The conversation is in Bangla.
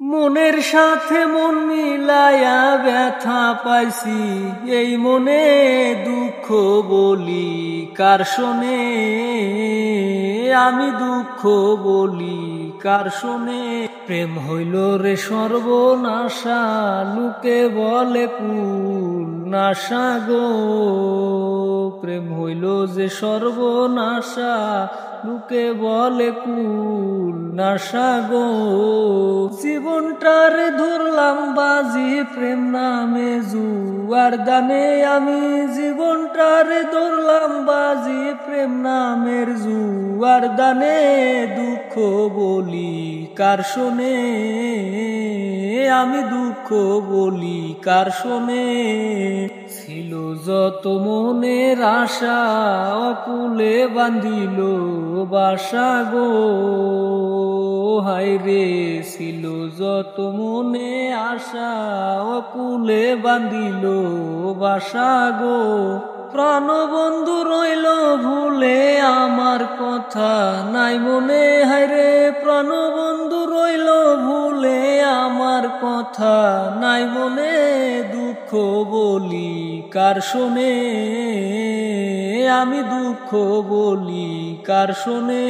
মনের সাথে মন মিলায়া ব্যথা পাইছি, এই মনে দুঃখ বলি কার শোনে। আমি দুঃখ বলি কার শোনে। প্রেম হইল রে সর্বনাশা, লোকে বলে কুল নাশা গো। প্রেম হইল যে সর্বনাশা, লোকে বলে কুল নাশা গো। জীবনটারে ধরলাম বাজি প্রেম নামে জুয়ার দানে। আমি জীবনটারে ধরলাম বাজি প্রেম নামের জুয়ার দানে। দুঃখ বলি কার শোনে, আমি দুঃখ বলি কার শোনে। ছিল যত মনের আশা, অকুলে বান্ধিল বাসা গো। হায়রে ছিল যত মনে আশা, অকুলে বান্ধিল বাসা গো। প্রাণবন্ধু রইল ভুলে আমার কথা নাই মনে। হায়রে প্রাণবন্ধু রইল ভুলে আমার কথা নাই মনে। দুঃখ বলি কার শোনে, আমি দুঃখ বলি কার শোনে।